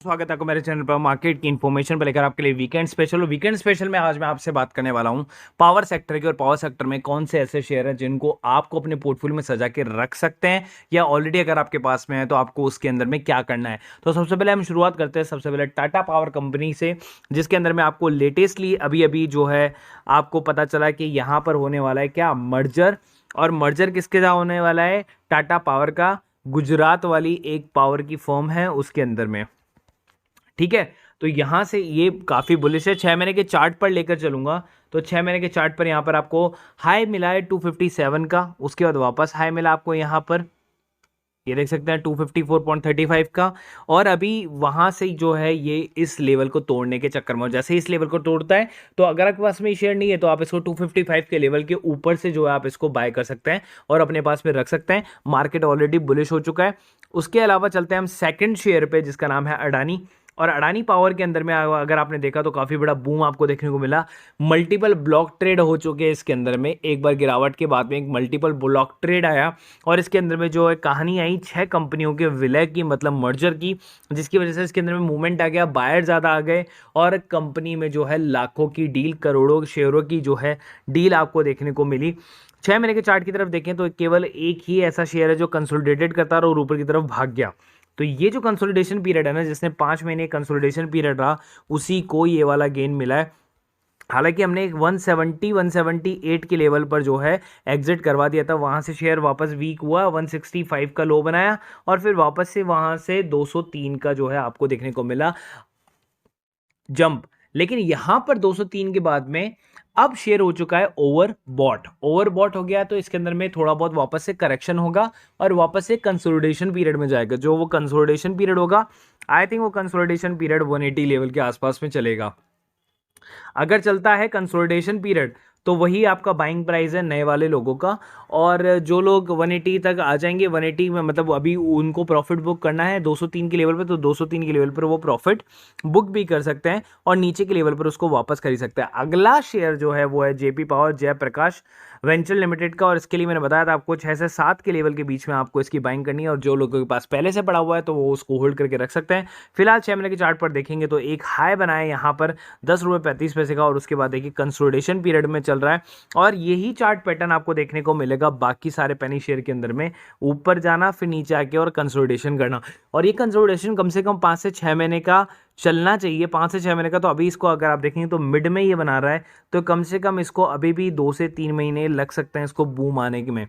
स्वागत है आपको मेरे चैनल पर मार्केट की इन्फॉर्मेशन पर लेकर आपके लिए वीकेंड स्पेशल में आज मैं आपसे बात करने वाला हूं पावर सेक्टर की। और पावर सेक्टर में कौन से ऐसे शेयर हैं जिनको आपको अपने पोर्टफोलियो में सजा के रख सकते हैं, या ऑलरेडी अगर आपके पास में है तो आपको उसके अंदर में क्या करना है। तो सबसे पहले हम शुरुआत करते हैं सबसे पहले टाटा पावर कंपनी से, जिसके अंदर में आपको लेटेस्टली अभी अभी जो है आपको पता चला कि यहाँ पर होने वाला है क्या मर्जर। और मर्जर किसके साथ होने वाला है? टाटा पावर का गुजरात वाली एक पावर की फर्म है उसके अंदर में। ठीक है, तो यहां से ये काफी बुलिश है। 6 महीने के चार्ट पर लेकर चलूंगा तो 6 महीने के चार्ट पर यहां पर आपको हाई मिला है 257 का, उसके बाद वापस हाई मिला आपको यहां पर, ये देख सकते हैं 254.35 का। और अभी वहां से जो है ये इस लेवल को तोड़ने के चक्कर में, जैसे इस लेवल को तोड़ता है तो अगर आपके पास में शेयर नहीं है तो आप इसको 255 के लेवल के ऊपर से जो है आप इसको बाय कर सकते हैं और अपने पास में रख सकते हैं। मार्केट ऑलरेडी बुलिश हो चुका है। उसके अलावा चलते हैं हम सेकंड शेयर पे, जिसका नाम है अडानी। और अडानी पावर के अंदर में अगर आपने देखा तो काफी बड़ा बूम आपको देखने को मिला। मल्टीपल ब्लॉक ट्रेड हो चुके हैं इसके अंदर में, एक बार गिरावट के बाद में एक मल्टीपल ब्लॉक ट्रेड आया और इसके अंदर में जो है कहानी आई 6 कंपनियों के विलय की, मतलब मर्जर की, जिसकी वजह से इसके अंदर में मूवमेंट आ गया, बायर ज़्यादा आ गए और कंपनी में जो है लाखों की डील, करोड़ों शेयरों की जो है डील आपको देखने को मिली। 6 महीने के चार्ट की तरफ देखें तो केवल एक ही ऐसा शेयर है जो कंसोलिडेटेड करता रहा और ऊपर की तरफ भाग गया। तो ये जो कंसोलिडेशन पीरियड है ना, जिसने 5 महीने कंसोलिडेशन पीरियड रहा, उसी को ये वाला गेन मिला है। हालांकि हमने एक 170 178 के लेवल पर जो है एग्जिट करवा दिया था, वहां से शेयर वापस वीक हुआ, 165 का लो बनाया और फिर वापस से वहां से 203 का जो है आपको देखने को मिला जंप। लेकिन यहां पर 203 के बाद में अब शेयर हो चुका है ओवरबॉट हो गया, तो इसके अंदर में थोड़ा बहुत वापस से करेक्शन होगा और वापस से कंसोलिडेशन पीरियड में जाएगा। जो वो कंसोलिडेशन पीरियड होगा, आई थिंक वो कंसोलिडेशन पीरियड 180 लेवल के आसपास में चलेगा। अगर चलता है कंसोलिडेशन पीरियड तो वही आपका बाइंग प्राइस है नए वाले लोगों का। और जो लोग 180 तक आ जाएंगे, 180 में मतलब अभी उनको प्रॉफिट बुक करना है 203 के लेवल पे, तो 203 के लेवल पर वो प्रॉफिट बुक भी कर सकते हैं और नीचे के लेवल पर उसको वापस खरीद सकते हैं। अगला शेयर जो है वो है JP power, Jaiprakash venture limited का। और इसके लिए मैंने बताया था आपको 6 से 7 के लेवल के बीच में आपको इसकी बाइंग करनी है और जो लोगों के पास पहले से पड़ा हुआ है तो वो उसको होल्ड करके रख सकते हैं। फिलहाल 6 महीने के चार्ट पर देखेंगे तो एक हाई बनाए यहाँ पर 10 रुपये 35 पैसे का और उसके बाद देखिए कंसोलिडेशन पीरियड में चल रहा है और यही चार्ट पैटर्न आपको देखने को मिलेगा बाकी सारे पेनी शेयर के अंदर में, ऊपर जाना फिर नीचे आके और कंसोलिडेशन करना। और ये कंसोलिडेशन कम से कम 5 से 6 महीने का चलना चाहिए, 5 से 6 महीने का। तो अभी इसको अगर आप देखेंगे तो मिड में ये बना रहा है, तो कम से कम इसको अभी भी 2 से 3 महीने लग सकते हैं इसको बूम आने में।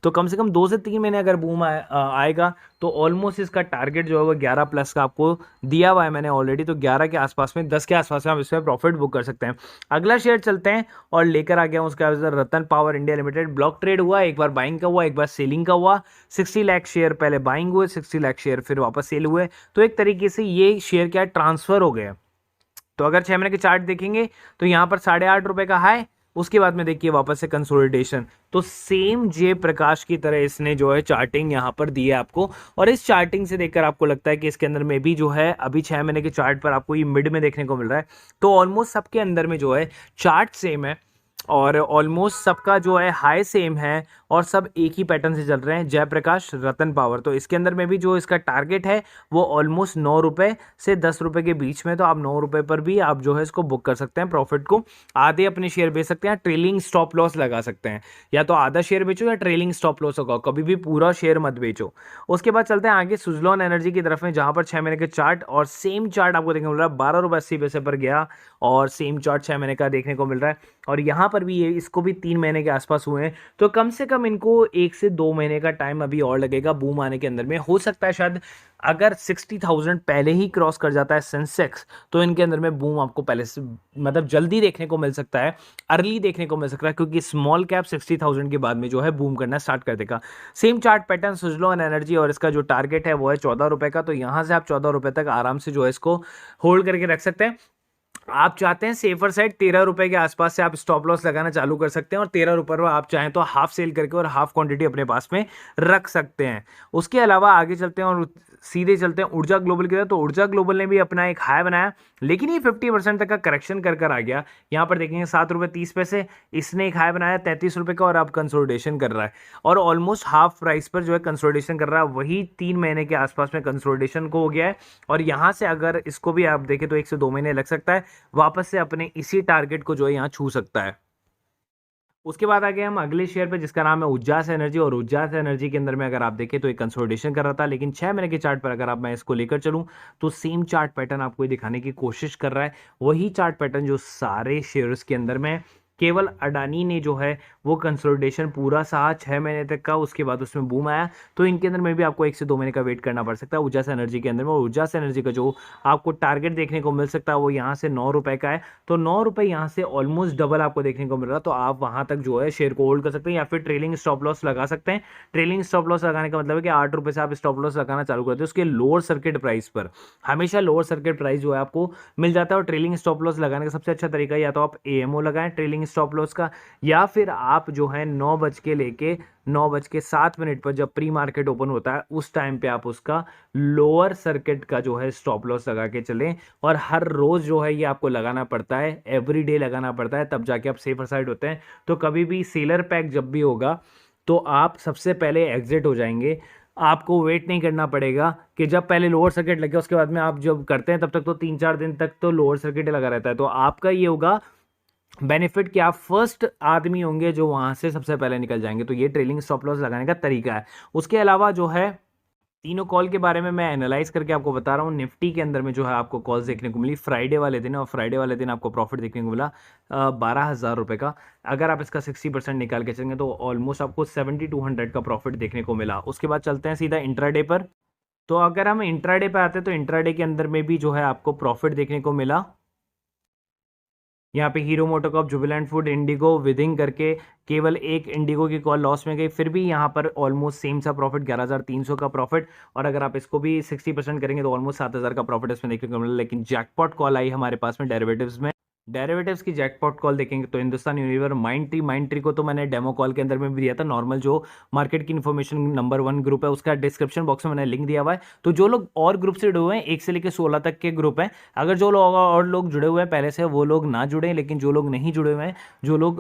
तो कम से कम 2 से 3 महीने अगर बूम आएगा तो ऑलमोस्ट इसका टारगेट जो है वो 11 प्लस का आपको दिया हुआ है मैंने ऑलरेडी। तो 11 के आसपास में, 10 के आसपास में आप इसमें प्रॉफिट बुक कर सकते हैं। अगला शेयर चलते हैं और लेकर आ गया हूं उसका Ratan power India limited. Block trade हुआ, एक बार बाइंग का हुआ, एक बार सेलिंग का हुआ। 60 लाख शेयर पहले बाइंग हुए, 60 लाख शेयर फिर वापस सेल हुए। तो एक तरीके से ये शेयर क्या ट्रांसफर हो गया। तो अगर 6 महीने के चार्ट देखेंगे तो यहां पर 8.5 रुपए का हाई, उसके बाद में देखिए वापस से कंसोलिडेशन। तो सेम जय प्रकाश की तरह इसने जो है चार्टिंग यहां पर दी है आपको। और इस चार्टिंग से देखकर आपको लगता है कि इसके अंदर में भी जो है अभी 6 महीने के चार्ट पर आपको ये मिड में देखने को मिल रहा है। तो ऑलमोस्ट सबके अंदर में जो है चार्ट सेम है और ऑलमोस्ट सबका जो है हाई सेम है और सब एक ही पैटर्न से चल रहे हैं, जयप्रकाश रतन पावर। तो इसके अंदर में भी जो इसका टारगेट है वो ऑलमोस्ट 9 रुपए से 10 रुपए के बीच में। तो आप 9 रुपए पर भी आप जो है इसको बुक कर सकते हैं, प्रॉफिट को आधे अपने शेयर बेच सकते हैं, ट्रेलिंग स्टॉप लॉस लगा सकते हैं। या तो आधा शेयर बेचो या ट्रेलिंग स्टॉप लॉस होगा, कभी भी पूरा शेयर मत बेचो। उसके बाद चलते हैं आगे सुजलॉन एनर्जी की तरफ में, जहां पर 6 महीने के चार्ट और सेम चार्ट आपको देखने को मिल रहा है, 12 रुपये 80 पैसे पर गया और सेम चार्ट 6 महीने का देखने को मिल रहा है। और यहाँ पर भी ये इसको भी 3 महीने के आसपास हुए हैं। तो कम से कम इनको 1 से 2 महीने का टाइम अभी और लगेगा बूम आने के अंदर में। हो सकता है शायद अगर 60,000 पहले ही क्रॉस कर जाता है सेंसेक्स तो इनके अंदर में बूम आपको पहले से मतलब जल्दी देखने को मिल सकता है, अर्ली देखने को मिल सकता है, क्योंकि स्मॉल कैप 60,000 के बाद में जो है बूम करना स्टार्ट कर देगा। Same chart pattern Suzlon energy और इसका जो टारगेट है वो है 14 रुपए का। तो यहाँ से आप 14 रुपए तक आराम से जो है इसको होल्ड करके रख सकते हैं। आप चाहते हैं सेफर साइड 13 रुपए के आसपास से आप स्टॉप लॉस लगाना चालू कर सकते हैं और 13 रुपए में आप चाहें तो हाफ सेल करके और हाफ क्वांटिटी अपने पास में रख सकते हैं। उसके अलावा आगे चलते हैं और सीधे चलते हैं ऊर्जा ग्लोबल की तरफ। तो ऊर्जा ग्लोबल ने भी अपना एक हाई बनाया, लेकिन ये 50% तक का करेक्शन कर आ गया। यहाँ पर देखेंगे 7 रुपये 30 पैसे, इसने एक हाई बनाया 33 रुपए का और अब कंसोलिडेशन कर रहा है और ऑलमोस्ट हाफ प्राइस पर जो है कंसोलिडेशन कर रहा है। वही 3 महीने के आसपास में कंसोलिडेशन को हो गया है और यहाँ से अगर इसको भी आप देखें तो 1 से 2 महीने लग सकता है, वापस से अपने इसी टारगेट को जो है यहाँ छू सकता है। उसके बाद आ गए हम अगले शेयर पे जिसका नाम है उज्जास एनर्जी। और उज्जास एनर्जी के अंदर में अगर आप देखें तो एक कंसोलिडेशन कर रहा था, लेकिन 6 महीने के चार्ट पर अगर आप मैं इसको लेकर चलूं तो सेम चार्ट पैटर्न आपको ये दिखाने की कोशिश कर रहा है, वही चार्ट पैटर्न जो सारे शेयर्स के अंदर में है। केवल अडानी ने जो है वो कंसोलिडेशन पूरा सहा 6 महीने तक का, उसके बाद उसमें बूम आया। तो इनके अंदर में भी आपको 1 से 2 महीने का वेट करना पड़ सकता है उज्जास एनर्जी के अंदर में। और उज्जास एनर्जी का जो आपको टारगेट देखने को मिल सकता है वो यहाँ से 9 रुपए का है। तो 9 रुपए यहाँ से ऑलमोस्ट डबल आपको देखने को मिल रहा है, तो आप वहां तक जो है शेयर को होल्ड कर सकते हैं या फिर ट्रेलिंग स्टॉप लॉस लगा सकते हैं। ट्रेलिंग स्टॉप लॉस लगाने का मतलब है कि 8 रुपए से आप स्टॉप लॉस लगाना चालू करते हैं उसके लोअर सर्किट प्राइस पर। हमेशा लोअर सर्किट प्राइस जो है आपको मिल जाता है। और ट्रेलिंग स्टॉप लॉस लगाने का सबसे अच्छा तरीका या तो आप एएमओ लगाएं ट्रेलिंग स्टॉप लॉस का, या फिर आप जो है 9 बज के लेके 9 बज के 7 मिनट पर जब प्री मार्केट ओपन होता है उस टाइम पे आप उसका लोअर सर्किट का जो है स्टॉप लॉस लगा के चलें। और हर रोज जो है ये आपको लगाना पड़ता है, एवरी डे लगाना पड़ता है, तब जाके आप सेफर साइड होते हैं। तो कभी भी सेलर पैक जब भी होगा तो आप सबसे पहले एग्जिट हो जाएंगे। आपको वेट नहीं करना पड़ेगा कि जब पहले लोअर सर्किट लगे उसके बाद में आप जब करते हैं तब तक तो 3-4 दिन तक तो लोअर सर्किट लगा रहता है। तो आपका ये होगा बेनिफिट कि आप फर्स्ट आदमी होंगे जो वहां से सबसे पहले निकल जाएंगे। तो ये ट्रेलिंग स्टॉप लॉस लगाने का तरीका है। उसके अलावा जो है तीनों कॉल के बारे में मैं एनालाइज करके आपको बता रहा हूँ। निफ्टी के अंदर में जो है आपको कॉल्स देखने को मिली फ्राइडे वाले दिन, और फ्राइडे वाले दिन आपको प्रॉफिट देखने को मिला 12,000 रुपये का। अगर आप इसका 60% निकाल के चलेंगे तो ऑलमोस्ट आपको 7,200 का प्रॉफिट देखने को मिला। उसके बाद चलते हैं सीधा इंट्राडे पर। तो अगर हम इंट्राडे पे आते हैं तो इंट्राडे के अंदर में भी जो है आपको प्रॉफिट देखने को मिला। यहाँ पे Hero MotoCorp, Jubilant Food, IndiGo, विदिंग करके केवल एक इंडिगो की कॉल लॉस में गई, फिर भी यहाँ पर ऑलमोस्ट सेम सा प्रॉफिट 11,300 का प्रॉफिट। और अगर आप इसको भी 60% करेंगे तो ऑलमोस्ट 7,000 का प्रॉफिट इसमें देखने को मिला। लेकिन जैकपॉट कॉल आई हमारे पास में डेरिवेटिव्स में। डेरिवेटिव्स की जैकपॉट कॉल देखेंगे तो हिंदुस्तान यूनिलीवर, माइंड ट्री को तो मैंने डेमो कॉल के अंदर में भी दिया था। नॉर्मल जो मार्केट की इन्फॉर्मेशन नंबर 1 ग्रुप है उसका डिस्क्रिप्शन बॉक्स में मैंने लिंक दिया हुआ है। तो जो लोग और ग्रुप से जुड़े हुए हैं 1 से लेकर 16 तक के ग्रुप हैं, अगर जो लोग और लोग जुड़े हुए हैं पहले से वो लोग ना जुड़े, लेकिन जो लोग नहीं जुड़े हुए हैं, जो लोग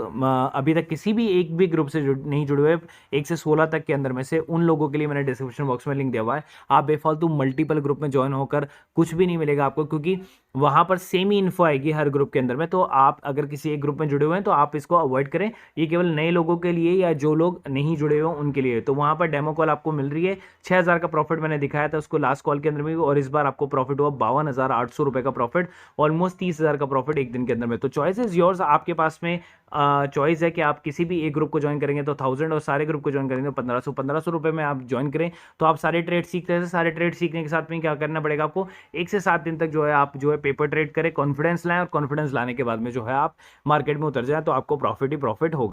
अभी तक किसी भी एक भी ग्रुप से नहीं जुड़े हुए 1 से 16 तक के अंदर में से, उन लोगों के लिए मैंने डिस्क्रिप्शन बॉक्स में लिंक दिया हुआ है। आप बेफालतू मल्टीपल ग्रुप में ज्वाइन होकर कुछ भी नहीं मिलेगा आपको, क्योंकि वहां पर सेम ही इन्फो आएगी हर ग्रुप के अंदर में। तो आप अगर किसी एक ग्रुप में जुड़े हुए हैं तो आप इसको अवॉइड करें। ये केवल नए लोगों के लिए या जो लोग नहीं जुड़े हुए उनके लिए। तो वहां पर डेमो कॉल आपको मिल रही है। 6,000 का प्रॉफिट मैंने दिखाया था उसको लास्ट कॉल के अंदर में, और इस बार आपको प्रॉफिट हुआ 52,800 रुपए का प्रॉफिट, ऑलमोस्ट 30,000 का प्रॉफिट एक दिन के अंदर में। तो चॉइस इज योर्स, आपके पास में चॉइस है कि आप किसी भी एक ग्रुप को ज्वाइन करेंगे तो 1000, और सारे ग्रुप को ज्वाइन करेंगे तो 1500 रुपए में आप ज्वाइन करें तो आप सारे ट्रेड सीखते हैं। सारे ट्रेड सीखने के साथ में क्या करना पड़ेगा आपको, 1 से 7 दिन तक जो है आप जो है पेपर ट्रेड करें, कॉन्फिडेंस लाएं, और कॉन्फिडेंस लाने के बाद में जो है आप मार्केट में उतर जाए तो आपको प्रॉफिट ही प्रॉफिट होगा।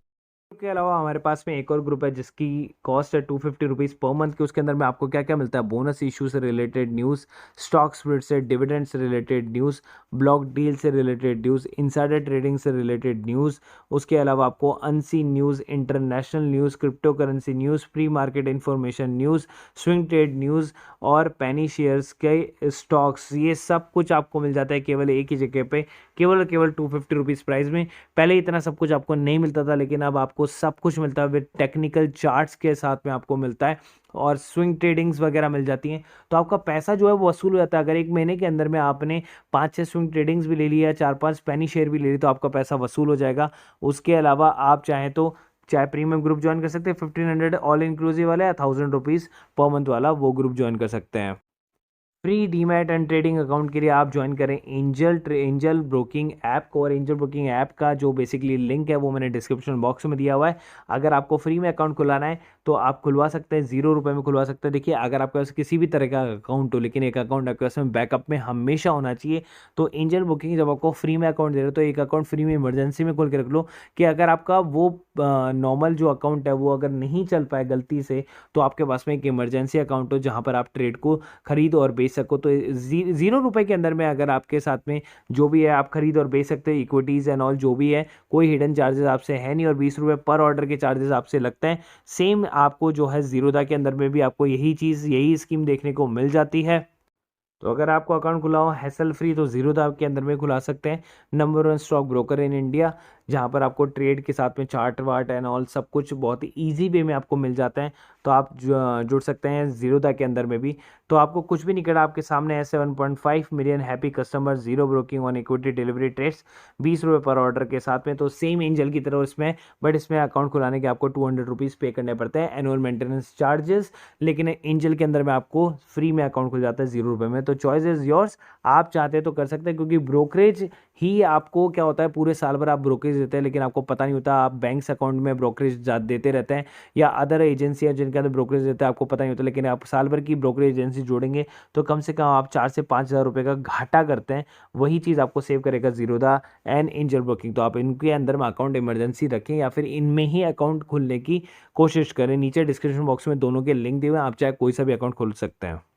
के अलावा हमारे पास में एक और ग्रुप है जिसकी कॉस्ट है 250 रुपीज़ पर मंथ की। उसके अंदर में आपको क्या क्या मिलता है, बोनस इशू से रिलेटेड न्यूज़, स्टॉक स्प्लिट से, डिविडेंड से रिलेटेड न्यूज़, ब्लॉक डील से रिलेटेड न्यूज़, इनसाइडर ट्रेडिंग से रिलेटेड न्यूज़। उसके अलावा आपको unseen news, international news, crypto currency news, pre market information news, swing trade news और पेनी shares के स्टॉक्स, ये सब कुछ आपको मिल जाता है केवल एक ही जगह पे, केवल 250 रुपीज़ प्राइस में। पहले इतना सब कुछ आपको नहीं मिलता था, लेकिन अब आपको सब कुछ मिलता है विद टेक्निकल चार्ट्स के साथ में आपको मिलता है, और स्विंग ट्रेडिंग्स वगैरह मिल जाती हैं। तो आपका पैसा जो है वो वसूल हो जाता है। अगर एक महीने के अंदर में आपने 5-6 स्विंग ट्रेडिंग्स भी ले लिया, 4-5 पेनी शेयर भी ले ली, तो आपका पैसा वसूल हो जाएगा। उसके अलावा आप चाहें तो चाहे प्रीमियम ग्रुप ज्वाइन कर सकते हैं 1500 ऑल इंक्लूसिव वाला, या 1000 रुपीज़ पर मंथ वाला वो ग्रुप ज्वाइन कर सकते हैं। Free demat and trading account के लिए आप ज्वाइन करें एंजल ब्रोकिंग ऐप को, और एंजल ब्रोकिंग ऐप का जो बेसिकली लिंक है वो मैंने डिस्क्रिप्शन बॉक्स में दिया हुआ है। अगर आपको फ्री में अकाउंट खुलाना है तो आप खुलवा सकते हैं, 0 रुपये में खुलवा सकते हैं। देखिए, अगर आपके पास किसी भी तरह का अकाउंट हो, लेकिन एक अकाउंट आपके पास में बैकअप में हमेशा होना चाहिए। तो एंजल ब्रोकिंग जब आपको फ्री में अकाउंट दे रहे हो तो एक अकाउंट फ्री में इमरजेंसी में खोल के रख लो, कि अगर आपका वो नॉर्मल जो अकाउंट है वो अगर नहीं चल पाए गलती से, तो आपके पास में एक इमरजेंसी अकाउंट हो जहाँ पर आप ट्रेड को खरीद और बेच बेच सको। तो 0 रुपए के अंदर में अगर आपके साथ में जो भी है आप खरीद और बेच सकते हो, इक्विटीज़ एंड ऑल जो भी है, कोई हिडन चार्जेस आपसे है नहीं और 20 रुपये पर ऑर्डर के चार्जेस आपसे लगते हैं। सेम आपको जो है ज़ीरोधा के अंदर में भी आपको यही चीज़, यही स्कीम देखने को मिल जाती है। तो अगर आपको अकाउंट खुला हो हैसल फ्री तो ज़ीरोधा के अंदर में खुला सकते हैं। Number 1 stock broker in India, जहाँ पर आपको ट्रेड के साथ में चार्ट वार्ट एंड ऑल सब कुछ बहुत ही ईजी वे में आपको मिल जाता है। तो आप जुड़ सकते हैं ज़ीरोधा के अंदर में भी। तो आपको कुछ भी नहीं करना, आपके सामने है 7.5 million happy customer, zero broking on equity delivery trades, 20 रुपये पर ऑर्डर के साथ में। तो सेम एंजल की तरह इसमें, बट इसमें अकाउंट खुलाने के आपको 200 रुपीज़ पे करने पड़ते हैं एनुअल मेंटेनेंस चार्जेस। लेकिन एंजल के अंदर में आपको फ्री में अकाउंट खुल जाता है 0 रुपये में। तो चॉइस इज़ योर्स, आप चाहते हैं तो कर सकते हैं, क्योंकि ब्रोकरेज ही आपको क्या होता है, पूरे साल भर आप ब्रोकरेज देते हैं लेकिन आपको पता नहीं होता, आप बैंक्स अकाउंट में ब्रोकरेज देते रहते हैं या अदर एजेंसी है जिनके अंदर ब्रोकरेज देते हैं, आपको पता नहीं होता। लेकिन आप साल भर की ब्रोकरेज एजेंसी जोड़ेंगे तो कम से कम आप 4 से 5 हज़ार रुपये का घाटा करते हैं। वही चीज़ आपको सेव करेगा ज़ीरोधा एंड एंजल ब्रोकिंग। तो आप इनके अंदर में अकाउंट इमरजेंसी रखें या फिर इनमें ही अकाउंट खोलने की कोशिश करें। नीचे डिस्क्रिप्शन बॉक्स में दोनों के लिंक दिए हुए हैं, आप चाहे कोई सा भी अकाउंट खोल सकते हैं।